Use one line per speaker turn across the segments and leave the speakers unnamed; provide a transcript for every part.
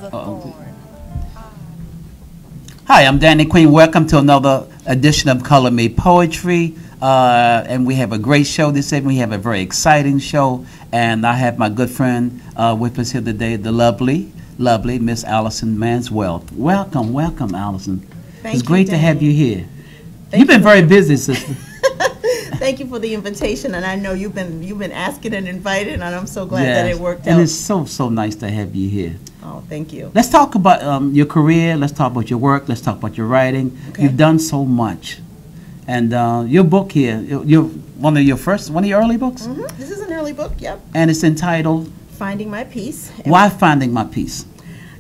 Uh-oh. Hi, I'm Danny Queen. Welcome to another edition of Color Me Poetry. And we have a great show this evening. We have a very exciting show. And I have my good friend with us here today, the lovely Miss Allison Manswell. Welcome, Allison.
Thank
it's great
you,
to have you here.
Thank
You've been very busy, sister.
Thank you for the invitation, and I know you've been asking and invited, and I'm so glad that it worked out.
And it's so nice to have you here.
Oh, thank you.
Let's talk about your career. Let's talk about your work. Let's talk about your writing.
Okay.
You've done so much, and your book here, you're one of your early books.
Mm-hmm. This is an early book. Yep.
And it's entitled
"Finding My Peace."
Why Finding My Peace?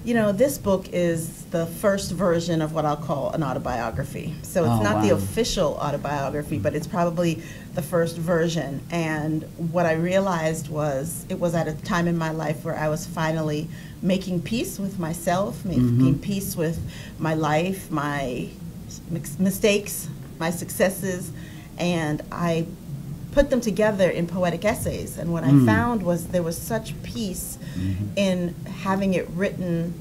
You know, this book is the first version of what I'll call an autobiography. So it's not the official autobiography, but it's probably the first version. And what I realized was it was at a time in my life where I was finally making peace with myself, making peace with my life, my mistakes, my successes, and I put them together in poetic essays. And what I found was there was such peace in having it written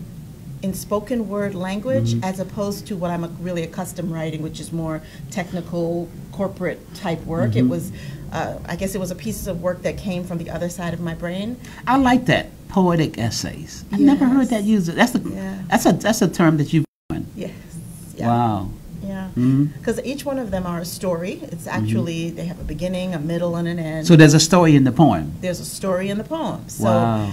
in spoken word language as opposed to what I'm really accustomed writing, which is more technical, corporate type work. It was, I guess it was a piece of work that came from the other side of my brain.
I like that, poetic essays. I never heard that used. That's a term that you've used.
Yes. Yeah.
Wow.
Yeah, because each one of them are a story. It's actually, they have a beginning, a middle, and an end.
So there's a story in the poem.
There's a story in the poem. So
wow.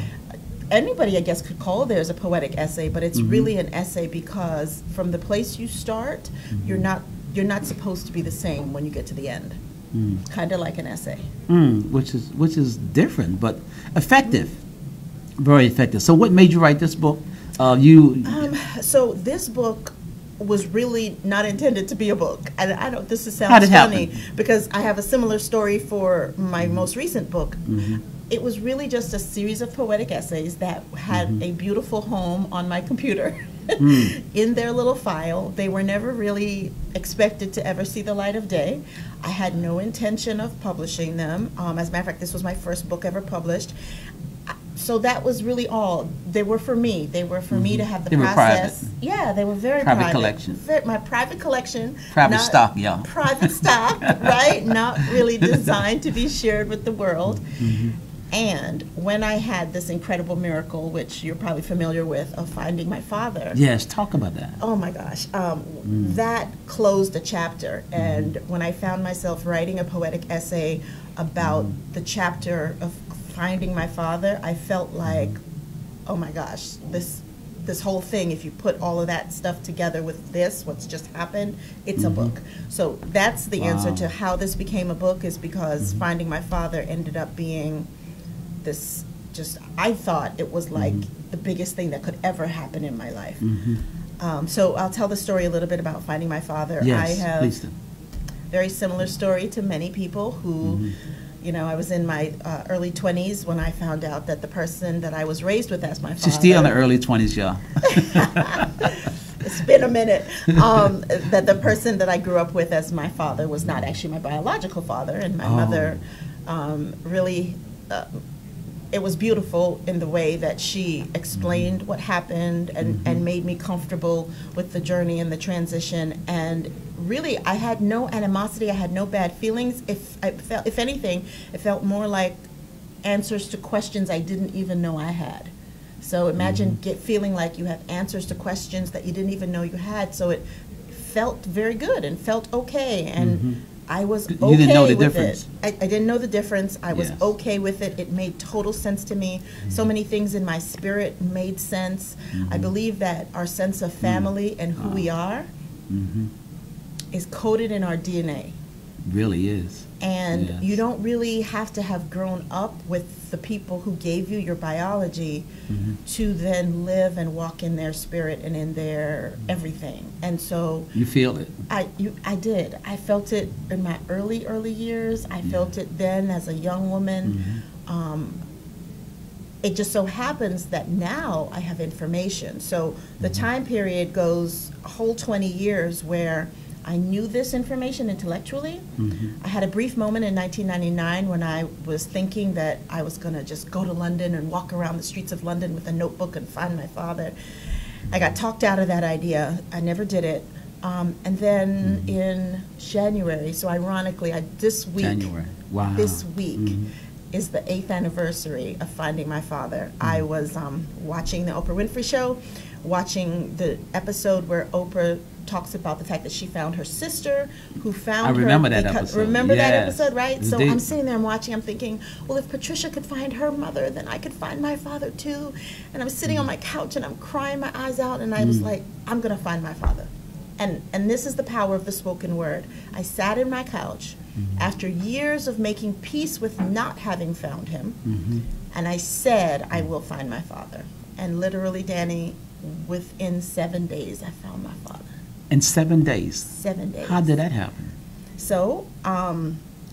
Anybody, I guess, could call theirs a poetic essay, but it's really an essay because from the place you start, you're not supposed to be the same when you get to the end. Kind of like an essay.
Which is different, but effective. Very effective. So what made you write this book?
So this book was really not intended to be a book. And I don't, this sounds funny because I have a similar story for my most recent book. It was really just a series of poetic essays that had a beautiful home on my computer in their little file. They were never really expected to ever see the light of day. I had no intention of publishing them. As a matter of fact, this was my first book ever published. So that was really all. They were for me. They were for me to have the process.
Private.
Yeah, they were very
private collection.
My private collection.
Private stock, yeah.
Private stock, right? Not really designed to be shared with the world. And when I had this incredible miracle, which you're probably familiar with, of finding my father.
Yes, talk about that.
Oh my gosh. That closed a chapter. And when I found myself writing a poetic essay about the chapter of finding my father, I felt like, oh my gosh, this whole thing, if you put all of that stuff together with what's just happened, it's a book. So that's the answer to how this became a book, is because finding my father ended up being this, I thought it was like the biggest thing that could ever happen in my life. So I'll tell the story a little bit about finding my father.
Yes,
I have
please do.
Very similar story to many people who, you know, I was in my early 20s when I found out that the person that I was raised with as my father.
She's still in the early 20s, y'all.
It's been a minute. That the person that I grew up with as my father was not actually my biological father, and my mother really. It was beautiful in the way that she explained what happened and made me comfortable with the journey and the transition. And really, I had no animosity. I had no bad feelings. If anything, it felt more like answers to questions I didn't even know I had. So imagine feeling like you have answers to questions that you didn't even know you had. So it felt very good and felt okay. And I was okay.
You didn't know the
with
difference.
it. I didn't know the difference. I was okay with it. It made total sense to me. So many things in my spirit made sense. I believe that our sense of family and who we are is coded in our DNA.
Really is.
And you don't really have to have grown up with the people who gave you your biology to then live and walk in their spirit and in their everything. And so
you feel it.
I did. I felt it in my early years. I felt it then as a young woman. It just so happens that now I have information. So the time period goes a whole 20 years where I knew this information intellectually.
Mm-hmm.
I had a brief moment in 1999 when I was thinking that I was going to just go to London and walk around the streets of London with a notebook and find my father. I got talked out of that idea. I never did it. And then in January, so ironically, this week is the 8th anniversary of finding my father. I was watching the Oprah Winfrey Show, watching the episode where Oprah talks about the fact that she found her sister who found her.
I remember that episode.
Remember that episode, right?
Indeed.
So I'm sitting there, I'm watching, I'm thinking, well, if Patricia could find her mother, then I could find my father too. And I'm sitting on my couch and I'm crying my eyes out, and I was like, I'm going to find my father. And this is the power of the spoken word. I sat in my couch after years of making peace with not having found him, and I said, I will find my father. And literally, Danny, within 7 days, I found my father.
In 7 days?
7 days.
How did that happen?
So,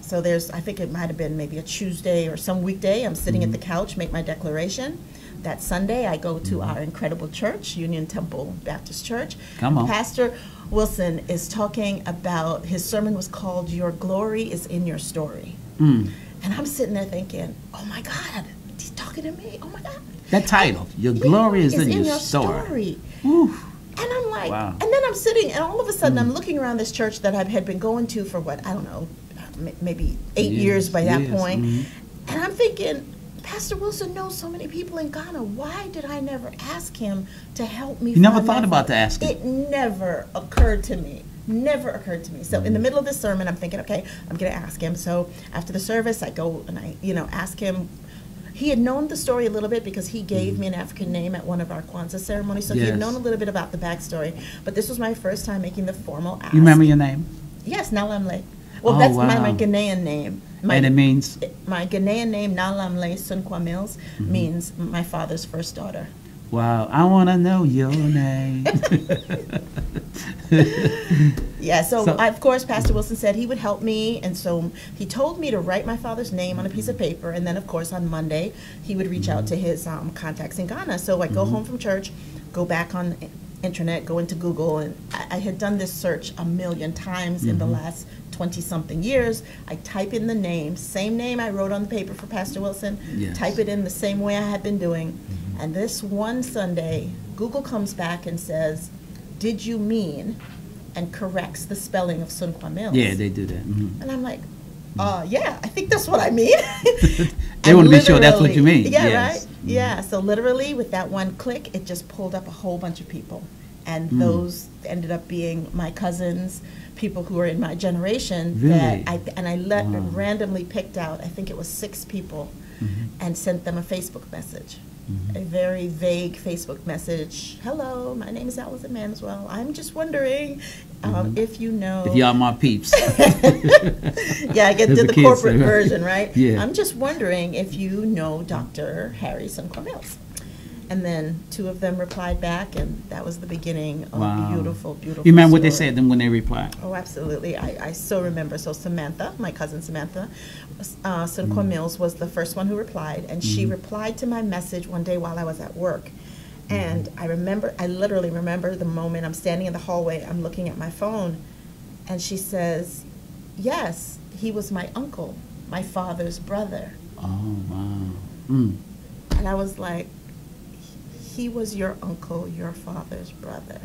so there's, I think it might have been maybe a Tuesday or some weekday. I'm sitting at the couch, make my declaration. That Sunday, I go to our incredible church, Union Temple Baptist Church.
Come on.
Pastor Wilson is talking about, his sermon was called, Your Glory is in Your Story. And I'm sitting there thinking, oh my God, he's talking to me. Oh my God.
That title, Your Glory is in Your Story.
And I'm like,
wow.
And then I'm sitting, and all of a sudden I'm looking around this church that I had been going to for what, I don't know, maybe 8 years by that point. And I'm thinking, Pastor Wilson knows so many people in Ghana. Why did I never ask him to help me?
You never thought about to ask him?
It never occurred to me. Never occurred to me. So in the middle of the sermon, I'm thinking, okay, I'm going to ask him. So after the service, I go and I, ask him. He had known the story a little bit because he gave me an African name at one of our Kwanzaa ceremonies. So he had known a little bit about the backstory. But this was my first time making the formal ask.
You remember your name?
Yes, Nalamle. Well, that's my Ghanaian name.
And it means?
My Ghanaian name, Nalamle Sunkwa Mills, means my father's first daughter.
Wow, I want to know your name.
Yeah, so of course, Pastor Wilson said he would help me, and so he told me to write my father's name on a piece of paper, and then, of course, on Monday, he would reach out to his contacts in Ghana. So I go home from church, go back on the internet, go into Google, and I had done this search a million times in the last 20-something years. I type in the name, same name I wrote on the paper for Pastor Wilson, type it in the same way I had been doing, and this one Sunday, Google comes back and says, did you mean, and corrects the spelling of Sunkwa Mills.
Yeah, they do that.
And I'm like, yeah, I think that's what I mean.
They want to be sure that's what you mean.
Yeah, right? Yeah, so literally with that one click, it just pulled up a whole bunch of people. And those ended up being my cousins, people who are in my generation.
Really?
That I randomly picked out, I think it was 6 people, and sent them a Facebook message. A very vague Facebook message. Hello, my name is Allison Manswell. I'm just wondering if you know.
If y'all my peeps.
Yeah, I did the corporate version, right?
Yeah.
I'm just wondering if you know Dr. Harry Sunkwa Mills. And then 2 of them replied back, and that was the beginning of a beautiful, beautiful
You remember what they
story.
said then when they replied?
Oh, absolutely. I so remember. So Samantha, my cousin Samantha, Sunkwa Mills was the first one who replied, and she replied to my message one day while I was at work. And I literally remember the moment I'm standing in the hallway, I'm looking at my phone, and she says, yes, he was my uncle, my father's brother.
Oh, wow.
And I was like, he was your uncle, your father's brother.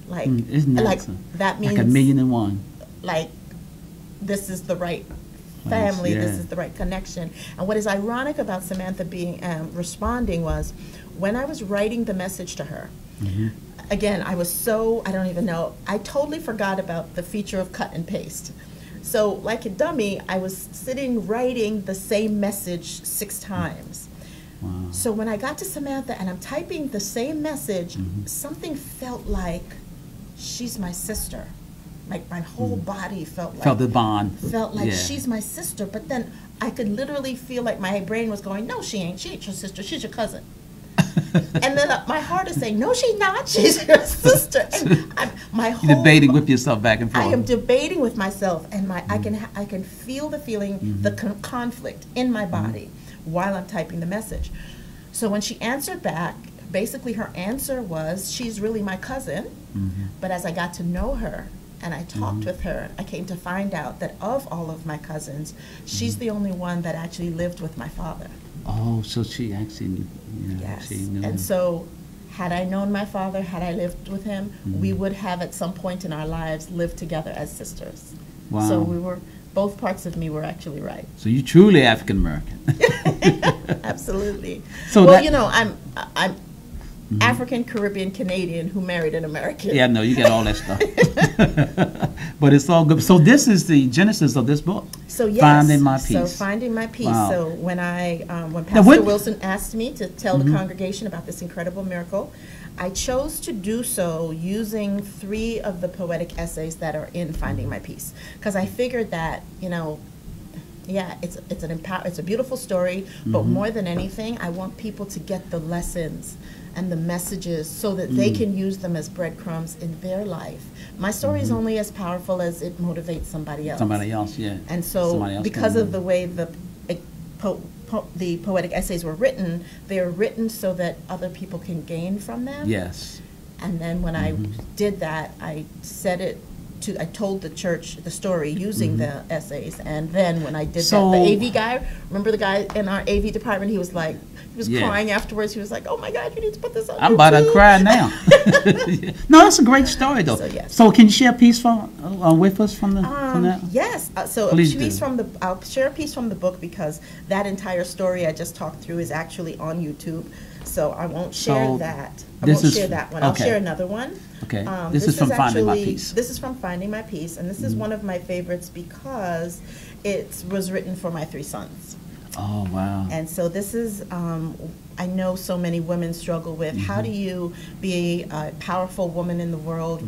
Like,
isn't that
like
something?
that means
Like 1,000,001.
Like, this is the right family, this
Yeah.
is the right connection. And what is ironic about Samantha being responding was, when I was writing the message to her, again, I was so, I don't even know, I totally forgot about the feature of cut and paste. So, like a dummy, I was sitting writing the same message 6 times.
Wow.
So when I got to Samantha and I'm typing the same message, something felt like she's my sister. Like my whole body felt like.
Felt the bond.
Felt like
Yeah.
she's my sister. But then I could literally feel like my brain was going, no, she ain't. She ain't your sister. She's your cousin. And then my heart is saying, no, she's not. She's your sister. And my whole
You're debating with yourself back and forth.
I am debating with myself, and I can feel the feeling, the conflict in my body while I'm typing the message. So when she answered back, basically her answer was, she's really my cousin. But as I got to know her and I talked with her, I came to find out that of all of my cousins, she's the only one that actually lived with my father.
Oh, so she actually knew. Yeah,
Yes.
she knew.
And so, had I known my father, had I lived with him, we would have at some point in our lives lived together as sisters.
Wow.
So we were, both parts of me were actually right.
So you truly African American.
Absolutely.
So
well,
that,
you know, I'm African, Caribbean, Canadian who married an American.
Yeah, no, you got all that stuff. But it's all good. So this is the genesis of this book.
So yes,
Finding My Peace.
So Finding My Peace.
Wow.
So when Pastor Wilson asked me to tell the congregation about this incredible miracle, I chose to do so using 3 of the poetic essays that are in Finding My Peace, because I figured that, you know, yeah, it's a beautiful story, but more than anything, I want people to get the lessons and the messages so that they can use them as breadcrumbs in their life. My story is only as powerful as it motivates somebody else.
Somebody else, yeah.
And so, because of the way the poetic essays were written, they are written so that other people can gain from them.
Yes.
And then when I did that, I I told the church the story using the essays, and then when I did that, the AV guy, remember the guy in our AV department, he was crying afterwards. He was like, "Oh my God, you need to put this on
I'm
YouTube."
about to cry now. No, that's a great story, though.
So, yes.
So can you share a piece with us from that?
Yes. I'll share a piece from the book, because that entire story I just talked through is actually on YouTube. So I won't share that. I won't share that one. I'll share another one.
Okay. This is from Finding My Peace.
This is from Finding My Peace, and this is one of my favorites because it was written for my 3 sons.
Oh, wow.
And so this is, I know so many women struggle with, how do you be a powerful woman in the world,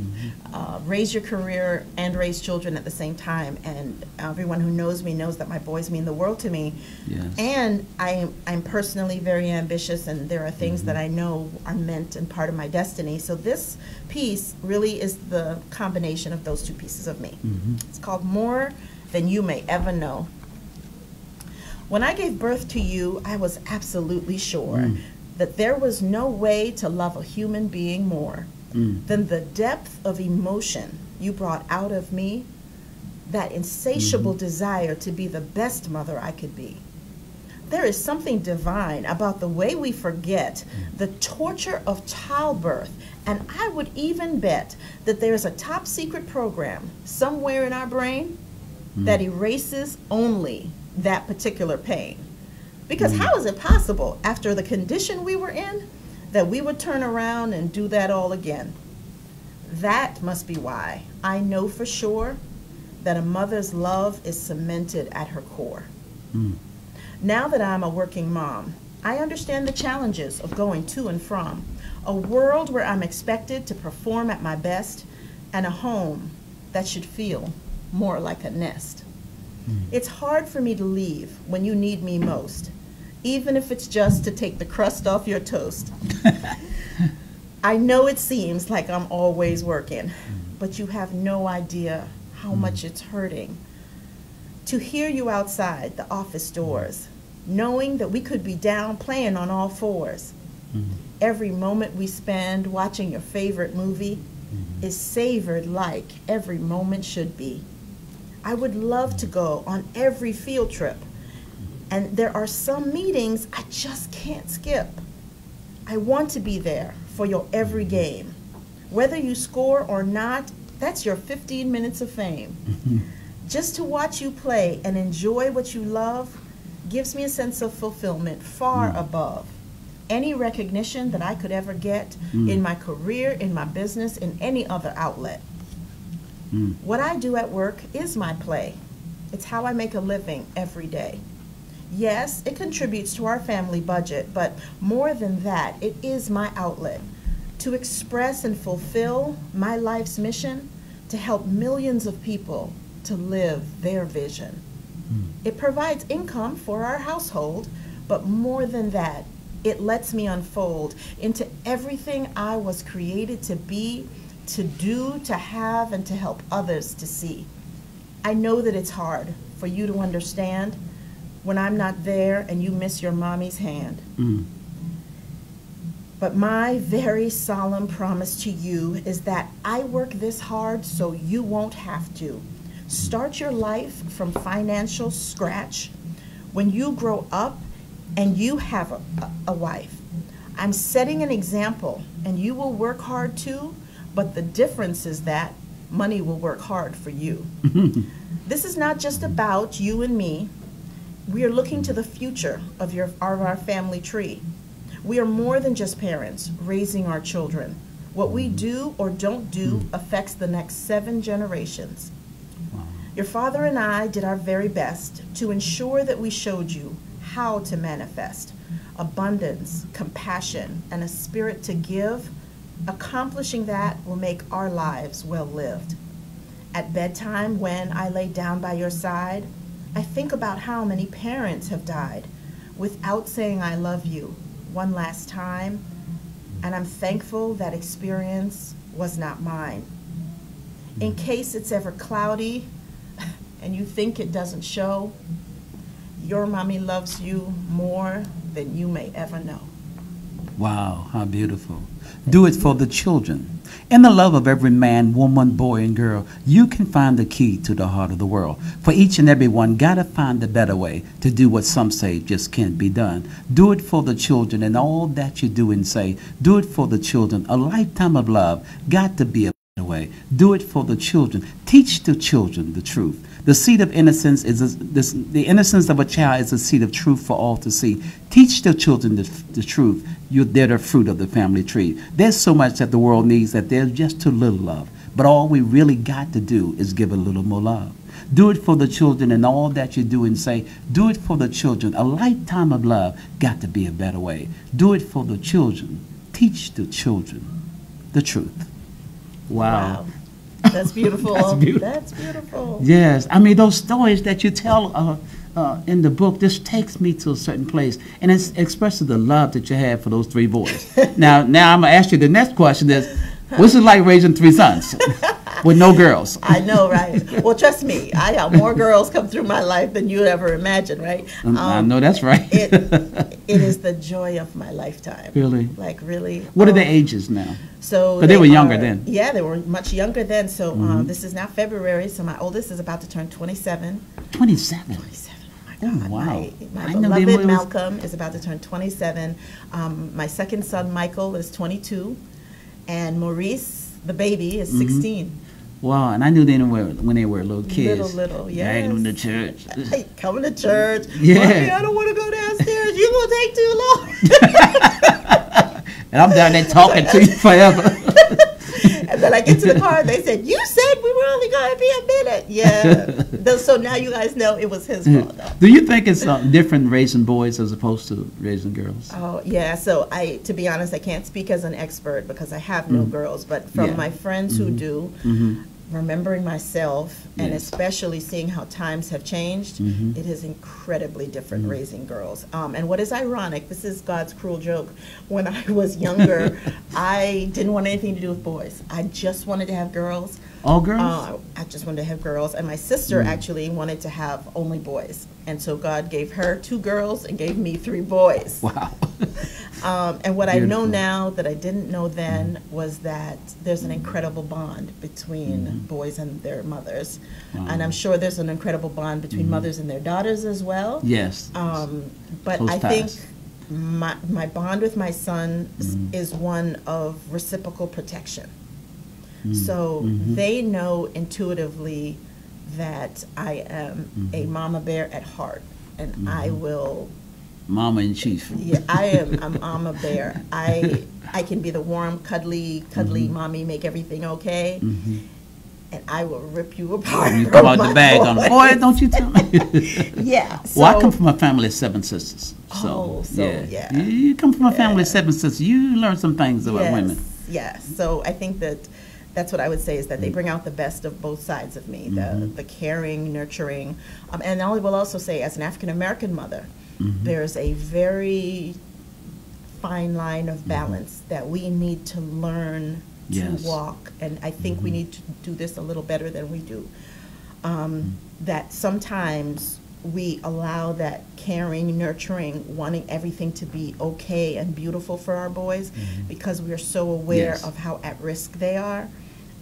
raise your career and raise children at the same time? And everyone who knows me knows that my boys mean the world to me.
Yes.
And I'm personally very ambitious, and there are things that I know are meant and part of my destiny. So this piece really is the combination of those 2 pieces of me. It's called More Than You May Ever Know. When I gave birth to you, I was absolutely sure that there was no way to love a human being more than the depth of emotion you brought out of me, that insatiable desire to be the best mother I could be. There is something divine about the way we forget the torture of childbirth, and I would even bet that there's a top secret program somewhere in our brain that erases only that particular pain. Because how is it possible, after the condition we were in, that we would turn around and do that all again? That must be why I know for sure that a mother's love is cemented at her core. Now that I'm a working mom, I understand the challenges of going to and from a world where I'm expected to perform at my best, and a home that should feel more like a nest. It's hard for me to leave when you need me most, even if it's just to take the crust off your toast. I know it seems like I'm always working, but you have no idea how much it's hurting to hear you outside the office doors, knowing that we could be down playing on all fours. Every moment we spend watching your favorite movie is savored like every moment should be. I would love to go on every field trip, and there are some meetings I just can't skip. I want to be there for your every game. Whether you score or not, that's your 15 minutes of fame. Just to watch you play and enjoy what you love gives me a sense of fulfillment far above any recognition that I could ever get in my career, in my business, in any other outlet. What I do at work is my play. It's how I make a living every day. Yes, it contributes to our family budget, but more than that, it is my outlet to express and fulfill my life's mission to help millions of people to live their vision. It provides income for our household, but more than that, it lets me unfold into everything I was created to be, to do, to have, and to help others to see. I know that it's hard for you to understand when I'm not there and you miss your mommy's hand. But my very solemn promise to you is that I work this hard so you won't have to. Start your life from financial scratch. When you grow up and you have a wife, I'm setting an example, and you will work hard too, but the difference is that money will work hard for you. This is not just about you and me. We are looking to the future of our family tree. We are more than just parents raising our children. What we do or don't do affects the next 7 generations. Your father and I did our very best to ensure that we showed you how to manifest abundance, compassion, and a spirit to give. Accomplishing that will make our lives well lived. At bedtime, when I lay down by your side, I think about how many parents have died without saying I love you one last time, and I'm thankful that experience was not mine. In case it's ever cloudy and you think it doesn't show, your mommy loves you more than you may ever know.
Wow, how beautiful. Do it for the children. In the love of every man, woman, boy, and girl, you can find the key to the heart of the world. For each and every one, gotta find a better way to do what some say just can't be done. Do it for the children and all that you do and say. Do it for the children. A lifetime of love got to be a better way. Do it for the children. Teach the children the truth. The seed of innocence is the innocence of a child is a seed of truth for all to see. Teach the children the truth. They're the fruit of the family tree. There's so much that the world needs that there's just too little love. But all we really got to do is give a little more love. Do it for the children and all that you do and say. Do it for the children. A lifetime of love got to be a better way. Do it for the children. Teach the children the truth. Wow.
That's beautiful.
That's beautiful.
That's beautiful.
Yes. I mean, those stories that you tell in the book, this takes me to a certain place. And it expresses the love that you have for those 3 boys. now I'm going to ask you the next question is, what's it like raising 3 sons with no girls?
I know, right? Well, trust me, I got more girls come through my life than you'd ever imagine, right?
I know that's right.
It is the joy of my lifetime.
Really?
Like, really.
What are their ages now?
So
they were younger then.
Yeah, they were much younger then. So this is now February, so my oldest is about to turn 27.
27?
27.
Oh, wow.
My beloved Malcolm is about to turn 27. My second son, Michael, is 22. And Maurice, the baby, is 16.
Wow, and I knew them when they were little kids.
Little, yes.
Dragging them to church.
Hey, coming to church.
Yeah.
Mommy, I don't want to go downstairs. You're going to take too long.
And I'm down there talking to you forever.
And then I get to the car and they said, you said we were only going to be a minute. Yeah. So now you guys know it was his fault. Though.
Do you think it's different raising boys as opposed to raising girls?
Oh, yeah. So to be honest, I can't speak as an expert because I have no girls. But from my friends who do, remembering myself and especially seeing how times have changed, it is incredibly different raising girls. And what is ironic, this is God's cruel joke, when I was younger, I didn't want anything to do with boys. I just wanted to have girls.
All girls?
I just wanted to have girls. And my sister actually wanted to have only boys. And so God gave her 2 girls and gave me 3 boys.
Wow.
And what I know now that I didn't know then was that there's an incredible bond between boys and their mothers. And I'm sure there's an incredible bond between mothers and their daughters as well.
Yes.
But
Close
I
ties.
think my bond with my son is one of reciprocal protection. So they know intuitively that I am a mama bear at heart, and I will.
Mama in chief.
Yeah, I'm mama bear. I can be the warm, cuddly mommy, make everything okay, and I will rip you apart.
You come out the bag on, boy, don't you tell me.
Yeah. So,
well, I come from a family of 7 sisters.
Yeah.
You come from a family of 7 sisters. You learn some things about women.
Yes. So I think that's what I would say is that they bring out the best of both sides of me, the caring, nurturing. And I will also say, as an African American mother, there's a very fine line of balance that we need to learn to walk. And I think we need to do this a little better than we do. That sometimes we allow that caring, nurturing, wanting everything to be okay and beautiful for our boys, because we are so aware of how at risk they are.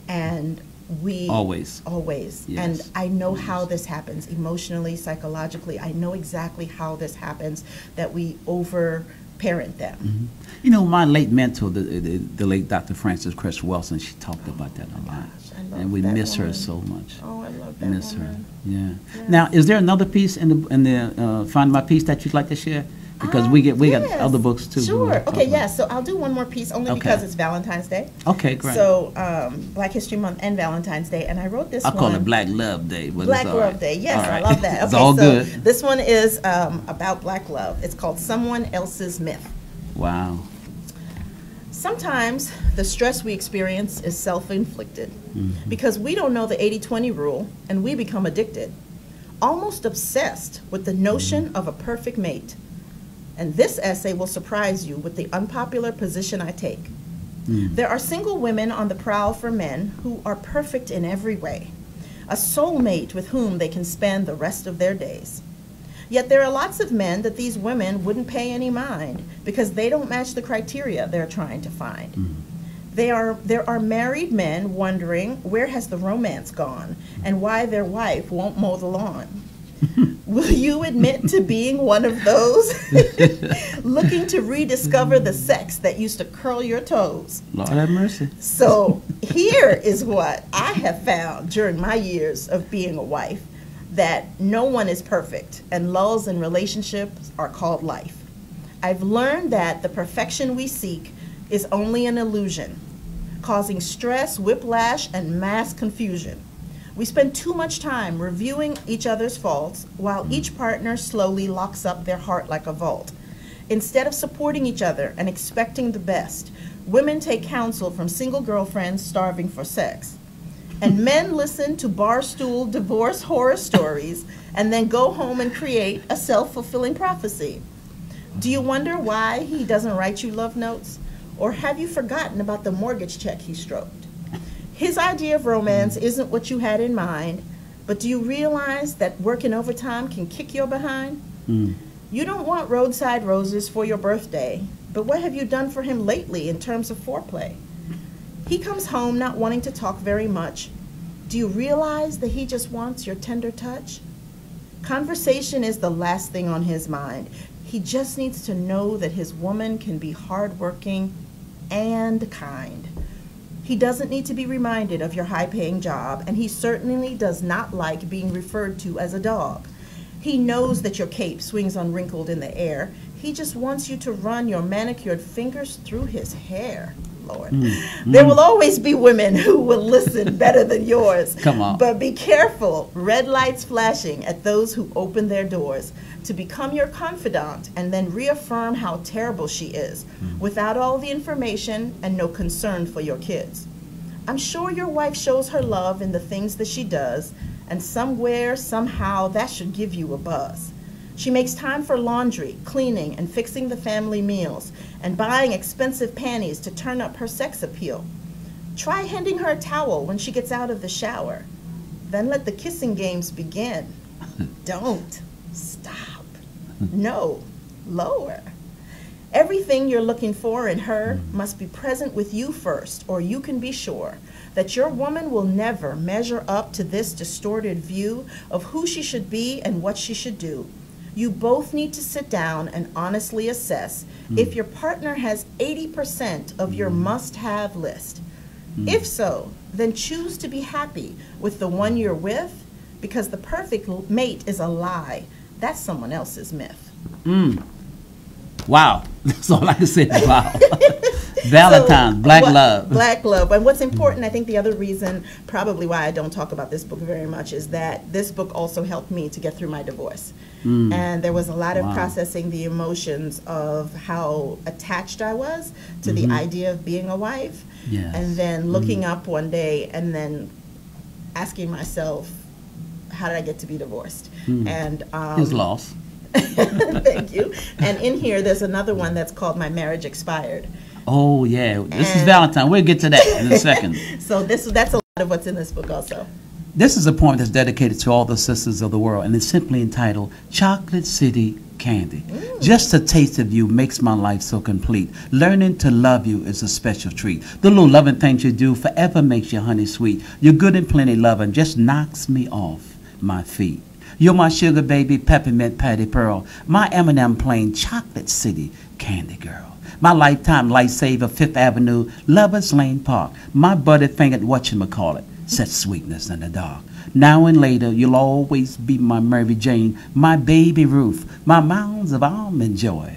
And we always, yes. And I know how this happens emotionally, psychologically. I know exactly how this happens, that we over parent them.
You know, my late mentor, the late Dr. Frances Cress Wilson, she talked about that a lot. And we miss her so much.
Oh, I love that
miss
woman.
her. Yeah. Now, is there another piece in the Find My Piece that you'd like to share? Because we got other books too.
Sure. Okay. Yeah. So I'll do one more piece only because it's Valentine's Day.
Okay. Great.
So Black History Month and Valentine's Day, and I wrote this.
I call it Black Love Day. But
Black Love Day. Yes,
right.
I love that. Okay.
It's all good.
This one is about Black love. It's called Someone Else's Myth.
Wow.
Sometimes the stress we experience is self-inflicted because we don't know the 80-20 rule, and we become addicted, almost obsessed with the notion of a perfect mate. And this essay will surprise you with the unpopular position I take. There are single women on the prowl for men who are perfect in every way, a soulmate with whom they can spend the rest of their days. Yet there are lots of men that these women wouldn't pay any mind because they don't match the criteria they're trying to find. There are married men wondering where has the romance gone and why their wife won't mow the lawn. Will you admit to being one of those looking to rediscover the sex that used to curl your toes?
Lord have mercy.
So here is what I have found during my years of being a wife, that no one is perfect, and lulls in relationships are called life. I've learned that the perfection we seek is only an illusion, causing stress, whiplash, and mass confusion. We spend too much time reviewing each other's faults while each partner slowly locks up their heart like a vault. Instead of supporting each other and expecting the best, women take counsel from single girlfriends starving for sex. And men listen to barstool divorce horror stories and then go home and create a self-fulfilling prophecy. Do you wonder why he doesn't write you love notes? Or have you forgotten about the mortgage check he stroked? His idea of romance isn't what you had in mind, but do you realize that working overtime can kick your behind? You don't want roadside roses for your birthday, but what have you done for him lately in terms of foreplay? He comes home not wanting to talk very much. Do you realize that he just wants your tender touch? Conversation is the last thing on his mind. He just needs to know that his woman can be hardworking and kind. He doesn't need to be reminded of your high-paying job, and he certainly does not like being referred to as a dog. He knows that your cape swings unwrinkled in the air. He just wants you to run your manicured fingers through his hair. Lord. There will always be women who will listen better than yours.
Come on.
But be careful, red lights flashing at those who open their doors to become your confidant and then reaffirm how terrible she is without all the information and no concern for your kids. I'm sure your wife shows her love in the things that she does, and somewhere, somehow, that should give you a buzz. She makes time for laundry, cleaning, and fixing the family meals, and buying expensive panties to turn up her sex appeal. Try handing her a towel when she gets out of the shower. Then let the kissing games begin. Don't stop. No, lower. Everything you're looking for in her must be present with you first, or you can be sure that your woman will never measure up to this distorted view of who she should be and what she should do. You both need to sit down and honestly assess if your partner has 80% of your must-have list. If so, then choose to be happy with the one you're with, because the perfect mate is a lie. That's someone else's myth.
Wow. That's all I can say. Wow. Valentine's, Black Love.
Black Love. And what's important, I think the other reason probably why I don't talk about this book very much is that this book also helped me to get through my divorce. And there was a lot of processing the emotions of how attached I was to the idea of being a wife.
Yes.
And then looking up one day and then asking myself, how did I get to be divorced? And
his loss.
Thank you. And in here, there's another one that's called My Marriage Expired.
Oh, yeah. This is Valentine. We'll get to that in a second.
So that's a lot of what's in this book also.
This is a poem that's dedicated to all the sisters of the world, and it's simply entitled Chocolate City Candy. Just a taste of you makes my life so complete. Learning to love you is a special treat. The little loving things you do forever makes your honey sweet. Your good and plenty loving just knocks me off my feet. You're my sugar baby, peppermint patty pearl, my M&M plain chocolate city candy girl. My lifetime lifesaver, Fifth Avenue, Lovers Lane Park. My butterfingered whatchamacallit, set sweetness in the dark. Now and later, you'll always be my Mary Jane, my baby Ruth, my mounds of almond joy.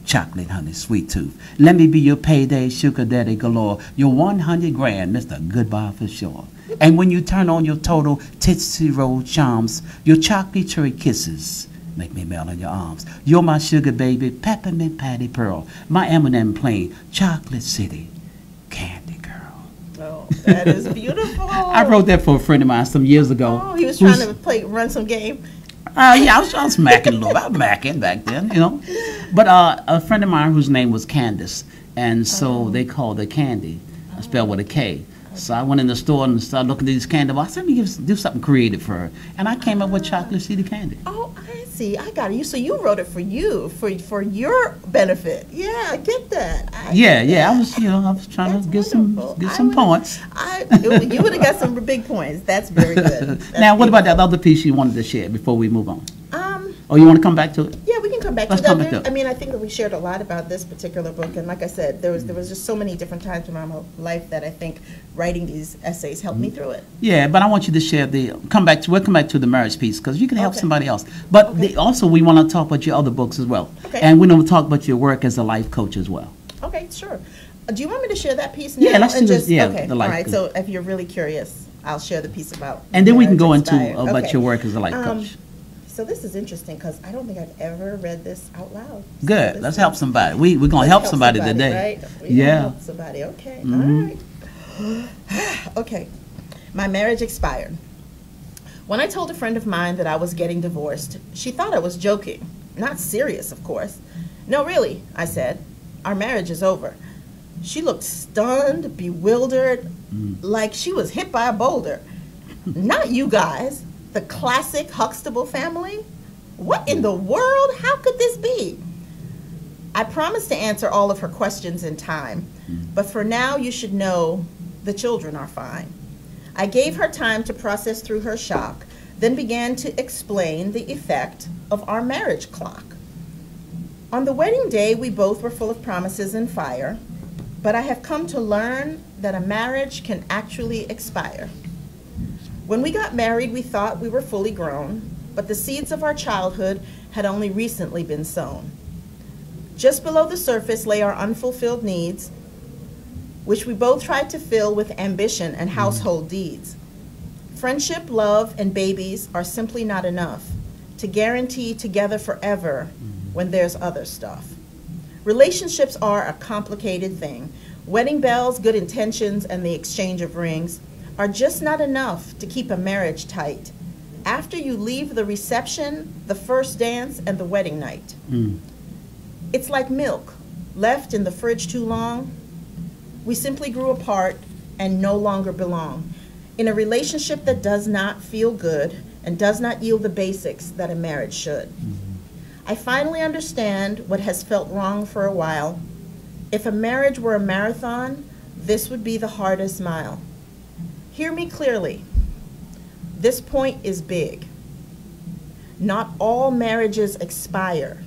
Chocolate honey, sweet tooth. Let me be your payday, sugar daddy galore, your 100 grand, Mr. Goodbye for sure. And when you turn on your total Tootsie Roll charms, your chocolate cherry kisses make me melt in your arms. You're my sugar baby, peppermint patty pearl, my M&M plain, chocolate city candy girl.
Oh, that is beautiful.
I wrote that for a friend of mine some years ago.
Oh, he was trying to run some game.
Yeah, I was macking a little. I was macking back then, you know. But a friend of mine whose name was Candace, and so they called her Candy, spelled with a K. So I went in the store and started looking at these candy bars. I said, let me do something creative for her. And I came up with Chocolate City Candy.
Oh, I see. I got it. So you wrote it for you, for your benefit. Yeah, I get that.
I was trying to get some points.
You would have got some big points. That's very good.
Now, what about that other piece you wanted to share before we move on? Oh, you want to come back to it?
Yeah, we can come back
Let's
to
come
that.
back to it.
I mean, I think that we shared a lot about this particular book, and like I said, there was just so many different times in my life that I think writing these essays helped me through it.
Yeah, but I want you to share we'll come back to the marriage piece because you can help somebody else. But also, we want to talk about your other books as well. Okay. And we want to talk about your work as a life coach as well.
Okay, sure. Do you want me to share that piece now?
Yeah, let's do this. Yeah,
okay.
the life
All right,
coach.
so if you're really curious, I'll share the piece about
and then we can go into
inspired.
about your work as a life coach.
So this is interesting because I don't think I've ever read this out loud.
Good. So let's help somebody. We're going to help somebody today.
Right? Yeah. Help somebody. Okay. Mm-hmm. All right. Okay. My marriage expired. When I told a friend of mine that I was getting divorced, she thought I was joking. Not serious, of course. No, really, I said. Our marriage is over. She looked stunned, bewildered, like she was hit by a boulder. Not you guys. The classic Huxtable family? What in the world? How could this be? I promised to answer all of her questions in time, but for now you should know the children are fine. I gave her time to process through her shock, then began to explain the effect of our marriage clock. On the wedding day, we both were full of promises and fire, but I have come to learn that a marriage can actually expire. When we got married, we thought we were fully grown, but the seeds of our childhood had only recently been sown. Just below the surface lay our unfulfilled needs, which we both tried to fill with ambition and household deeds. Friendship, love, and babies are simply not enough to guarantee together forever when there's other stuff. Relationships are a complicated thing. Wedding bells, good intentions, and the exchange of rings are just not enough to keep a marriage tight. After you leave the reception, the first dance, and the wedding night. It's like milk, left in the fridge too long. We simply grew apart and no longer belong in a relationship that does not feel good and does not yield the basics that a marriage should. I finally understand what has felt wrong for a while. If a marriage were a marathon, this would be the hardest mile. Hear me clearly. This point is big. Not all marriages expire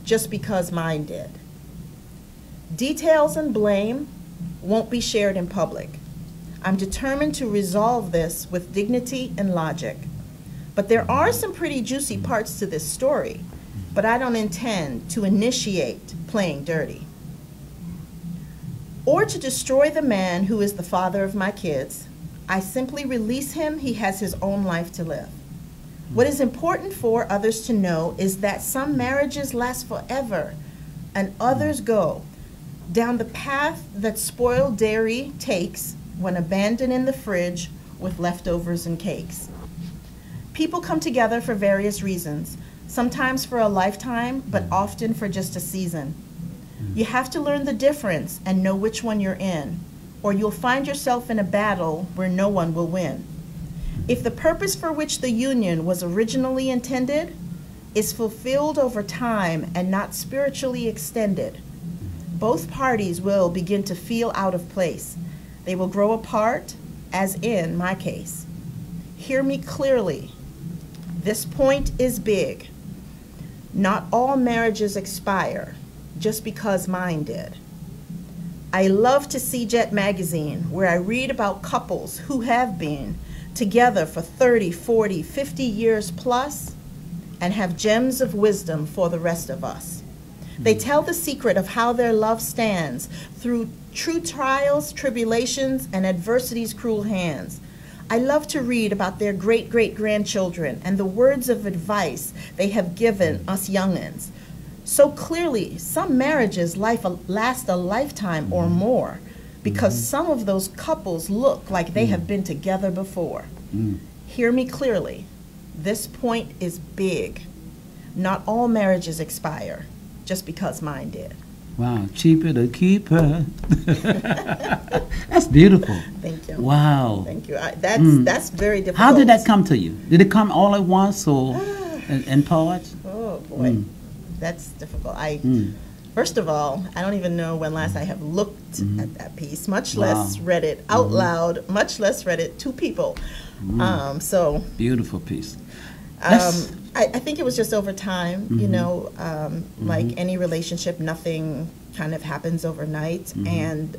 just because mine did. Details and blame won't be shared in public. I'm determined to resolve this with dignity and logic. But there are some pretty juicy parts to this story, but I don't intend to initiate playing dirty or to destroy the man who is the father of my kids. I simply release him. He has his own life to live. What is important for others to know is that some marriages last forever and others go down the path that spoiled dairy takes when abandoned in the fridge with leftovers and cakes. People come together for various reasons, sometimes for a lifetime, but often for just a season. You have to learn the difference and know which one you're in, or you'll find yourself in a battle where no one will win. If the purpose for which the union was originally intended is fulfilled over time and not spiritually extended, both parties will begin to feel out of place. They will grow apart, as in my case. Hear me clearly. This point is big. Not all marriages expire just because mine did. I love to see Jet Magazine, where I read about couples who have been together for 30, 40, 50 years plus and have gems of wisdom for the rest of us. They tell the secret of how their love stands through true trials, tribulations, and adversity's cruel hands. I love to read about their great-great-grandchildren and the words of advice they have given us young'uns. So clearly, some marriages last a lifetime or more because some of those couples look like they have been together before. Hear me clearly. This point is big. Not all marriages expire just because mine did.
Wow, cheaper to keep her. That's beautiful.
Thank you.
Wow.
Thank you. That's very difficult.
How did that come to you? Did it come all at once or in parts?
Oh boy, that's difficult. First of all, I don't even know when last I have looked at that piece, much less read it out loud, much less read it to people. So
beautiful piece.
I think it was just over time, you know, like any relationship, nothing kind of happens overnight. And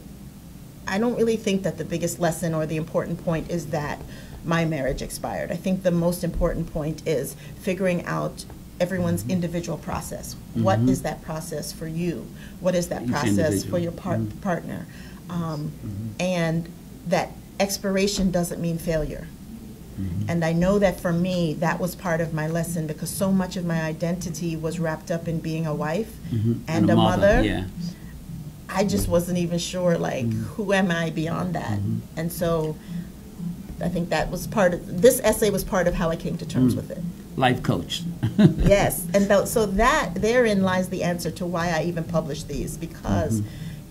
I don't really think that the biggest lesson or the important point is that my marriage expired. I think the most important point is figuring out everyone's individual process. What is that process for you? What is that process for your partner? And that expiration doesn't mean failure. And I know that for me, that was part of my lesson because so much of my identity was wrapped up in being a wife and a mother.
Yeah.
I just wasn't even sure, like, who am I beyond that? And so I think that was part of, this essay was part of how I came to terms with it.
Life coach.
Yes, and so that, therein lies the answer to why I even published these, because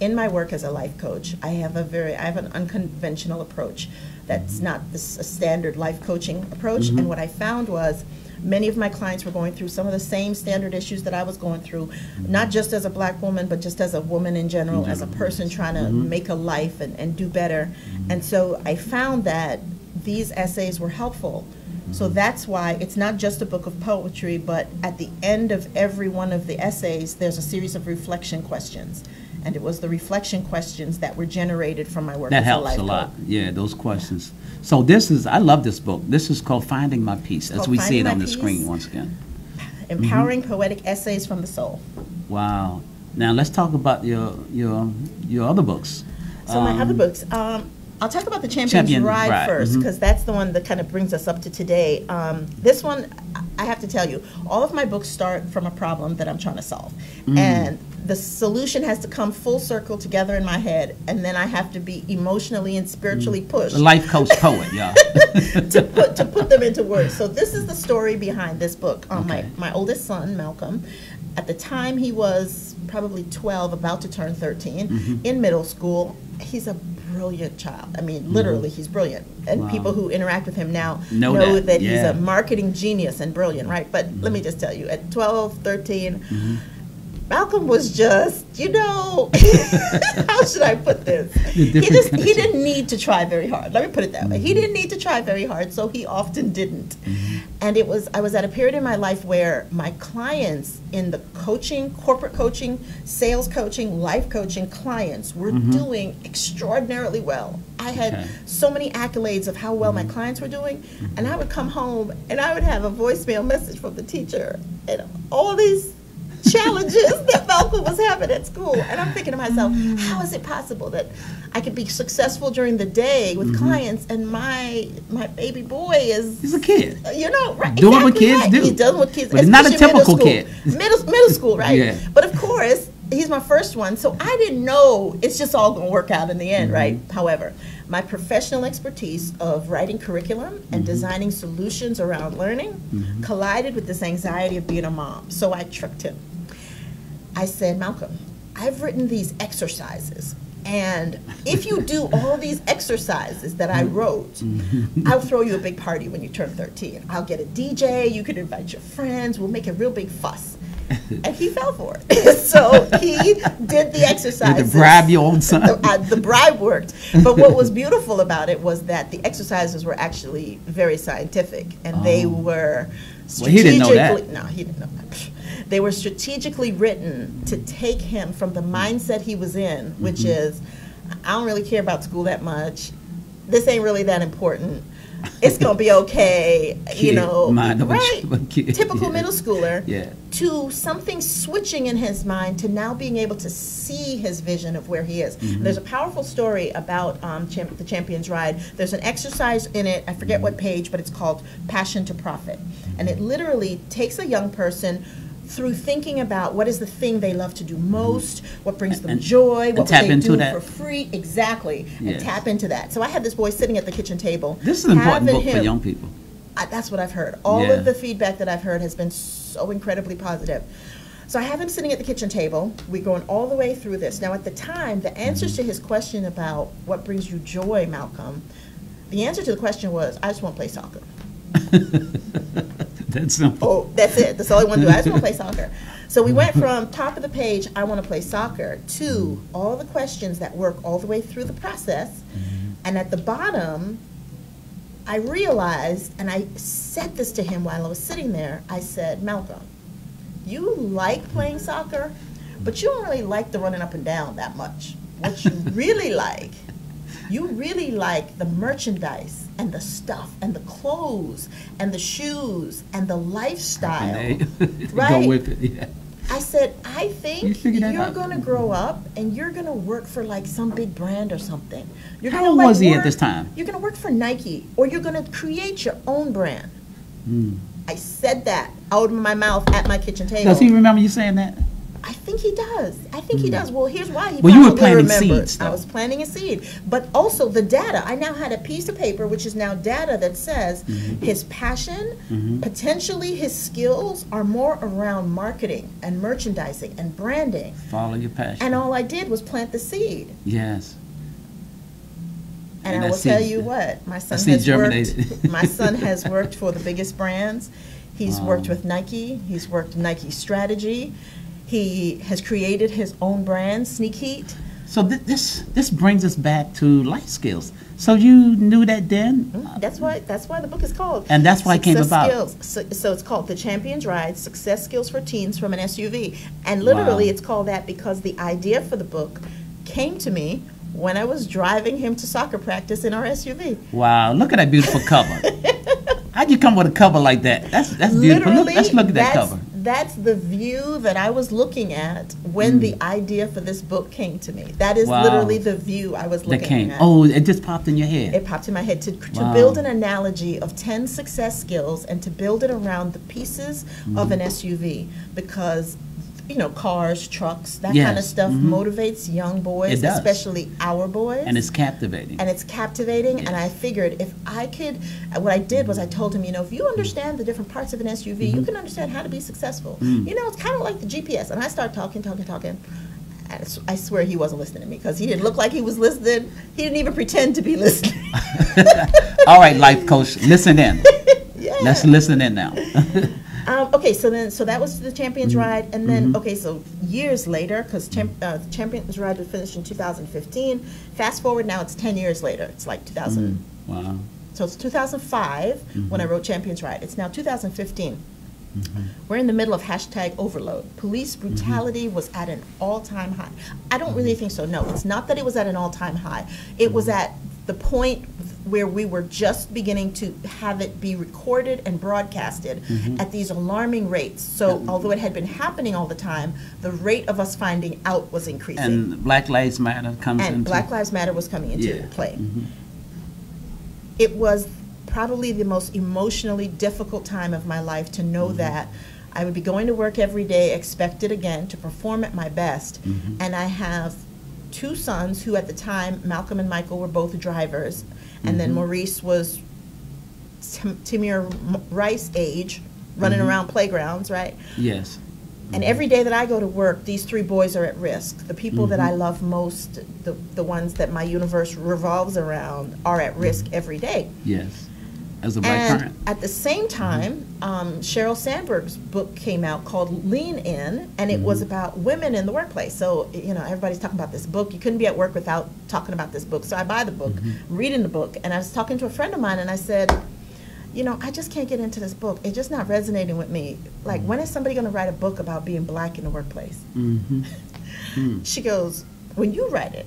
in my work as a life coach, I have an unconventional approach. That's not a standard life coaching approach. And what I found was many of my clients were going through some of the same standard issues that I was going through, not just as a black woman, but just as a woman in general, as a person trying to make a life and do better. And so I found that these essays were helpful. So that's why it's not just a book of poetry, but at the end of every one of the essays, there's a series of reflection questions. And it was the reflection questions that were generated from my work as a life coach.
That helps a lot. Yeah, those questions. So this is, I love this book. This is called Finding My Peace, as we see it on the screen once again.
Empowering Poetic Essays from the Soul.
Wow. Now let's talk about your other books.
So my other books, I'll talk about the Champion's Ride first, because that's the one that kind of brings us up to today. This one, I have to tell you, all of my books start from a problem that I'm trying to solve. And the solution has to come full circle together in my head, and then I have to be emotionally and spiritually pushed.
A life coach poet, yeah.
to put them into words. So this is the story behind this book. My oldest son, Malcolm, at the time he was probably 12, about to turn 13, in middle school. He's a brilliant child. I mean, literally, he's brilliant. And people who interact with him now know that he's a marketing genius and brilliant, right? But let me just tell you, at 12, 13, Malcolm was just, you know, how should I put this? He didn't need to try very hard. Let me put it that way. He didn't need to try very hard, so he often didn't. And I was at a period in my life where my clients in the coaching, corporate coaching, sales coaching, life coaching clients were doing extraordinarily well. I had so many accolades of how well my clients were doing, and I would come home and I would have a voicemail message from the teacher and all these challenges that Malcolm was having at school. And I'm thinking to myself, how is it possible that I could be successful during the day with clients and my baby boy is...
He's a kid.
You know, right?
Doing what kids do.
He's doing what kids do.
But he's not a typical kid.
Middle school, right?
Yeah.
But of course, he's my first one, so I didn't know it's just all going to work out in the end, right? However, my professional expertise of writing curriculum and designing solutions around learning collided with this anxiety of being a mom. So I tricked him. I said, Malcolm, I've written these exercises And if you do all these exercises that I wrote, I'll throw you a big party when you turn 13. I'll get a DJ, you can invite your friends, we'll make a real big fuss. And he fell for it. So he did the exercises.
To bribe your own son.
The bribe worked. But what was beautiful about it was that the exercises were actually very scientific. And they were strategically...
Well, he didn't know that.
No, he didn't know that. They were strategically written to take him from the mindset he was in, which is, I don't really care about school that much. This ain't really that important. It's going to be okay, you know, right? Typical middle schooler, to something switching in his mind to now being able to see his vision of where he is. There's a powerful story about the Champion's Ride. There's an exercise in it, I forget what page, but it's called Passion to Profit. And it literally takes a young person through thinking about what is the thing they love to do most, what brings them joy, what would they do for free, and tap into that. So I had this boy sitting at the kitchen table.
This is an important book for young people.
That's what I've heard. All of the feedback that I've heard has been so incredibly positive. So I have him sitting at the kitchen table. We're going all the way through this. Now at the time, the answers to his question about what brings you joy, Malcolm, the answer to the question was, I just want to play soccer.
That's simple.
Oh, that's it. That's all I want to do. I just want to play soccer. So we went from top of the page, I want to play soccer, to all the questions that work all the way through the process. And at the bottom, I realized, and I said this to him while I was sitting there, I said, Malcolm, you like playing soccer, but you don't really like the running up and down that much. What you really like, you really like the merchandise and the stuff and the clothes and the shoes and the lifestyle, right?
Go with it,
I said, I think you're going to grow up and you're going to work for like some big brand or something. You're
How old was he at this time?
You're going to work for Nike, or you're going to create your own brand. I said that out of my mouth at my kitchen table.
Does he remember you saying that?
I think he does. I think he does. Well, here's why he
you were planting seeds, though.
I was planting a seed. But also the data. I now had a piece of paper, which is now data that says his passion, potentially his skills are more around marketing and merchandising and branding.
Follow your passion.
And all I did was plant the seed.
Yes.
And I will tell you what, my son has worked for the biggest brands. He's worked with Nike. He's worked Nike strategy. He has created his own brand, Sneak Heat.
So this brings us back to life skills. So you knew that then?
That's why the book is called.
And that's why it came about.
So it's called The Champion's Ride, Success Skills for Teens from an SUV. And literally it's called that because the idea for the book came to me when I was driving him to soccer practice in our SUV.
Wow, look at that beautiful cover. How'd you come with a cover like that? That's beautiful. Let's look at that cover.
That's the view that I was looking at when the idea for this book came to me. That is literally the view I was looking at.
Oh, it just popped in your head.
It popped in my head to build an analogy of 10 success skills and to build it around the pieces of an SUV, because you know, cars, trucks, that kind of stuff motivates young boys, especially our boys.
And it's captivating.
And it's captivating. And I figured if I could, what I did was I told him, you know, if you understand the different parts of an SUV, you can understand how to be successful. You know, it's kind of like the GPS. And I started talking. And I swear he wasn't listening to me because he didn't look like he was listening. He didn't even pretend to be listening.
All right, life coach, listen in. Let's listen in now.
Okay, so that was the Champion's Ride, and then so years later, because Champion's Ride was finished in 2015. Fast forward now, it's 10 years later. It's like 2000.
Wow.
So it's 2005 when I wrote Champion's Ride. It's now 2015. We're in the middle of #overload. Police brutality was at an all-time high. I don't really think so. No, it's not that it was at an all-time high. It was at the point where we were just beginning to have it be recorded and broadcasted at these alarming rates. So although it had been happening all the time, the rate of us finding out was increasing.
And Black Lives Matter comes into...
And Black Lives Matter was coming into play. It was probably the most emotionally difficult time of my life to know that I would be going to work every day, expected again to perform at my best, and I have two sons who at the time, Malcolm and Michael, were both drivers, and then Maurice was Tamir Rice age, running around playgrounds, right?
Yes.
And every day that I go to work, these 3 boys are at risk. The people that I love most, the ones that my universe revolves around, are at risk every day.
Yes. As a black
And
parent.
at the same time, Sheryl Sandberg's book came out called Lean In, and it was about women in the workplace. So, you know, everybody's talking about this book. You couldn't be at work without talking about this book. So I buy the book, reading the book, and I was talking to a friend of mine, and I said, you know, I just can't get into this book. It's just not resonating with me. Like, when is somebody going to write a book about being black in the workplace? She goes, when you write it.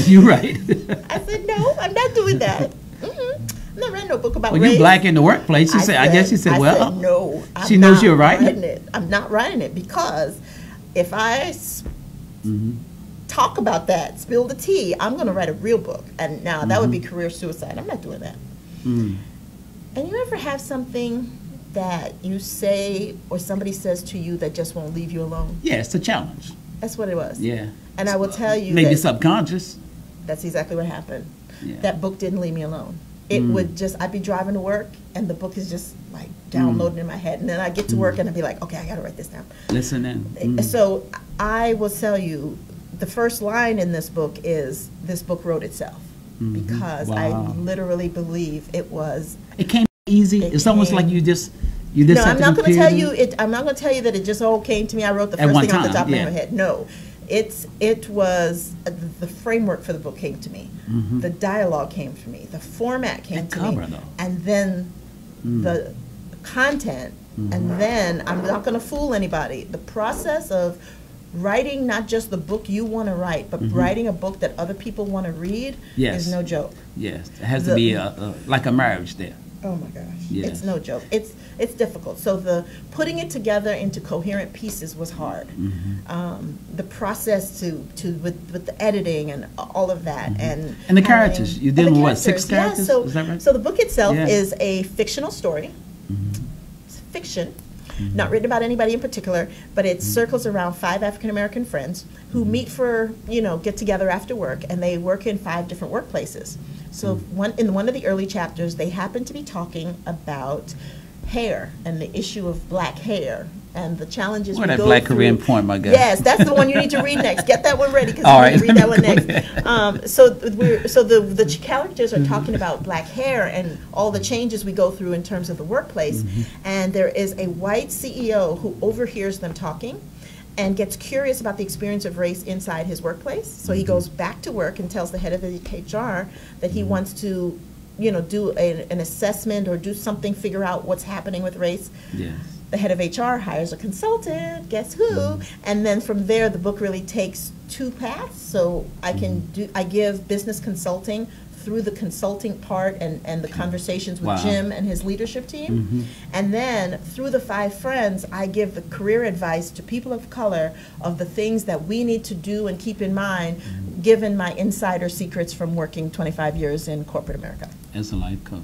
You're right.
I said, no, I'm not doing that. I'm not writing no book about
Well,
race.
you black in the workplace. She said, I guess she said, well.
I said, no,
she knows you're writing
it. I'm not writing it, because if I talk about that, spill the tea, I'm going to write a real book. And now that would be career suicide. I'm not doing that. And you ever have something that you say or somebody says to you that just won't leave you alone?
Yeah, it's a challenge.
That's what it was.
Yeah.
And I will tell you
maybe
that
subconscious.
that's exactly what happened.
Yeah.
That book didn't leave me alone. It would just, I'd be driving to work, and the book is just like downloading in my head. And then I get to work, and I'd be like, okay, I got to write this down.
Listen in.
So I will tell you, the first line in this book is, this book wrote itself. Because I literally believe it was.
It came easy. It's almost like you just.
No, I'm not going to tell you. I'm not going to tell you that it just all came to me. I wrote the first thing off the top of my head. No, it was the framework for the book came to me. The dialogue came to me. The format came to me.
Though.
And then the content. And then I'm not going to fool anybody. The process of writing not just the book you want to write, but writing a book that other people want to read is no joke.
Yes, it has to be like a marriage there.
Oh my gosh,
yes.
It's no joke. It's difficult. So the putting it together into coherent pieces was hard. The process with the editing and all of that, and
the characters. You did what, 6 characters?
Yeah,
is that right?
So the book itself is a fictional story. It's fiction. Not written about anybody in particular, but it circles around 5 African American friends who meet for, get together after work, and they work in 5 different workplaces. So in one of the early chapters, they happen to be talking about hair and the issue of black hair and the challenges we go through.
Black Korean poem, my guy.
Yes, that's the one you need to read next. Get that one ready, because
you
need to read that one next. So the characters are talking about black hair and all the changes we go through in terms of the workplace. And there is a white CEO who overhears them talking and gets curious about the experience of race inside his workplace. So he goes back to work and tells the head of the HR that he wants to, do an assessment or do something, figure out what's happening with race.
Yes.
The head of HR hires a consultant, guess who? And then from there, the book really takes 2 paths. So I give business consulting through the consulting part and the conversations with Jim and his leadership team. And then through the 5 friends, I give the career advice to people of color of the things that we need to do and keep in mind, given my insider secrets from working 25 years in corporate America.
As a life coach.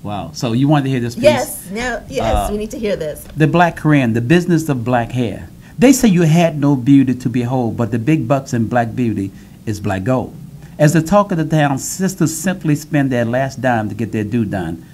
Wow. So you wanted to hear this piece?
Yes, we need to hear this.
The Black Korean, the business of black hair. They say you had no beauty to behold, but the big bucks in black beauty is black gold. As the talk of the town, sisters simply spend their last dime to get their due done.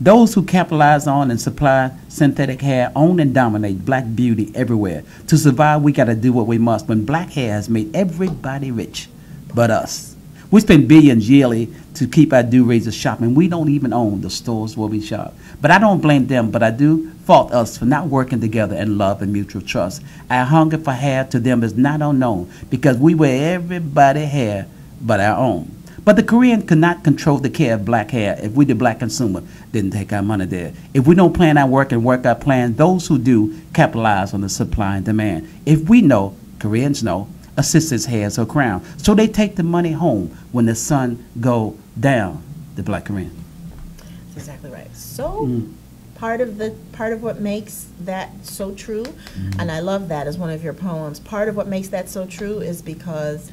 Those who capitalize on and supply synthetic hair own and dominate black beauty everywhere. To survive, we got to do what we must. When black hair has made everybody rich but us. We spend billions yearly to keep our do-raisers shopping. We don't even own the stores where we shop. But I don't blame them, but I do fault us for not working together in love and mutual trust. Our hunger for hair to them is not unknown, because we wear everybody's hair but our own. But the Korean could not control the care of black hair if we, the black consumer, didn't take our money there. If we don't plan our work and work our plan, those who do capitalize on the supply and demand. If we know, Koreans know, a sister's hair is her crown. So they take the money home when the sun go down, the Black Korean.
That's exactly right. So part of what makes that so true, and I love that as one of your poems, part of what makes that so true is because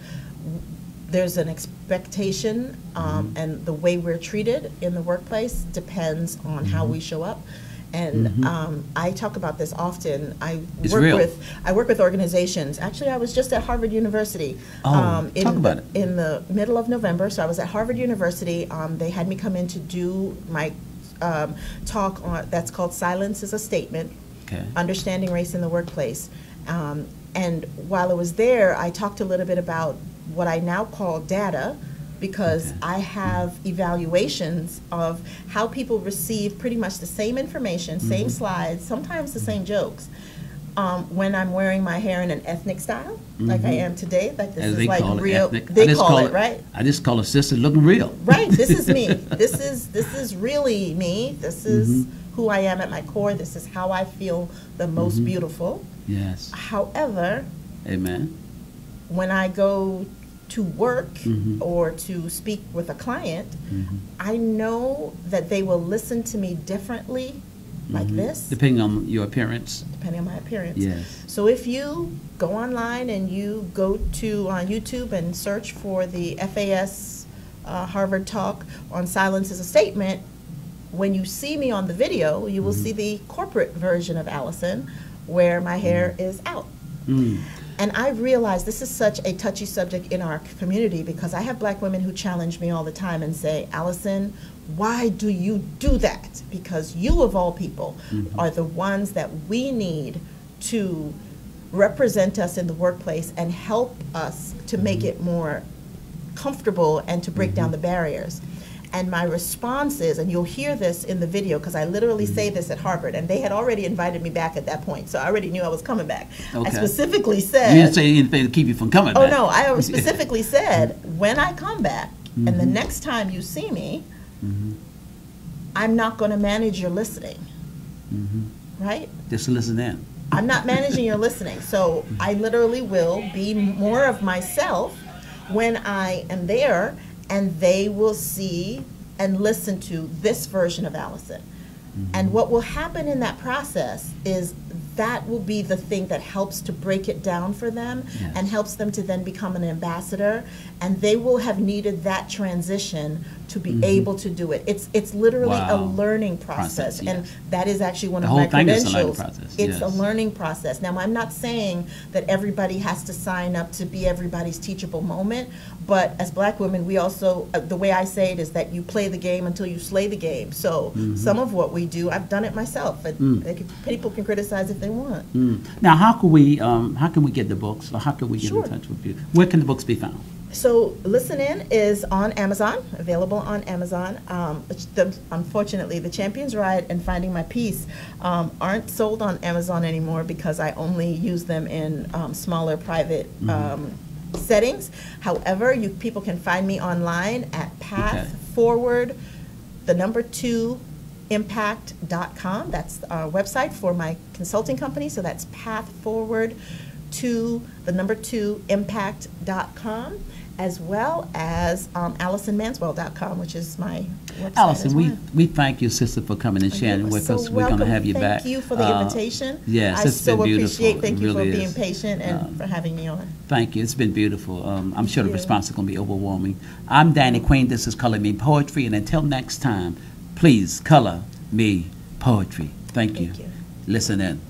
there's an expectation, and the way we're treated in the workplace depends on how we show up. And I talk about this often. I work with organizations. Actually, I was just at Harvard University
talk about it.
In the middle of November. So I was at Harvard University. They had me come in to do my talk on that's called "Silence is a Statement." Okay. Understanding Race in the Workplace. And while I was there, I talked a little bit about what I now call data, because I have evaluations of how people receive pretty much the same information, same slides, sometimes the same jokes. When I'm wearing my hair in an ethnic style, like I am today, like this is like real.
Ethnic.
They call it, right?
I just call it sister looking real.
Right. This is me. This is really me. This is who I am at my core. This is how I feel the most beautiful.
Yes.
However,
amen.
When I go to work or to speak with a client, I know that they will listen to me differently, like this.
Depending on your appearance.
Depending on my appearance.
Yes.
So if you go online and you go to YouTube and search for the FAS Harvard talk on silence is a statement, when you see me on the video, you will see the corporate version of Allison, where my hair is out. And I realize this is such a touchy subject in our community, because I have black women who challenge me all the time and say, Allison, why do you do that? Because you, of all people, are the ones that we need to represent us in the workplace and help us to make it more comfortable and to break down the barriers. And my response is, and you'll hear this in the video, because I literally say this at Harvard, and they had already invited me back at that point, so I already knew I was coming back. I specifically said...
You didn't say anything to keep you from coming back.
Oh, no, I specifically said, when I come back, and the next time you see me, I'm not going to manage your listening, right?
Just listen in.
I'm not managing your listening, so I literally will be more of myself when I am there, and they will see and listen to this version of Allison. And what will happen in that process is that will be the thing that helps to break it down for them and helps them to then become an ambassador, and they will have needed that transition to be able to do it. It's literally a learning process, and that is actually one of my credentials. It's a learning process. Now, I'm not saying that everybody has to sign up to be everybody's teachable moment, but as black women, we also, the way I say it is that you play the game until you slay the game. So some of what we do, I've done it myself, and people can criticize if they want.
Now, how can we get the books, or how can we get in touch with you? Where can the books be found?
So Listen In is on Amazon, available on Amazon. Unfortunately, The Champion's Ride and Finding My Peace aren't sold on Amazon anymore, because I only use them in smaller private settings. However, people can find me online at pathforward2impact.com. That's our website for my consulting company. So that's pathforward2impact.com, as well as AllisonManswell.com, which is my website.
Allison, we thank you, sister, for coming and sharing with us. We're going to have you back.
Thank you for the invitation.
Yes,
I
it's been beautiful.
Appreciate. Thank you for being patient and for having me on.
Thank you. It's been beautiful. I'm sure the response is going to be overwhelming. I'm Danny Queen. This is Color Me Poetry, and until next time, please color me poetry. Thank you. Listen in.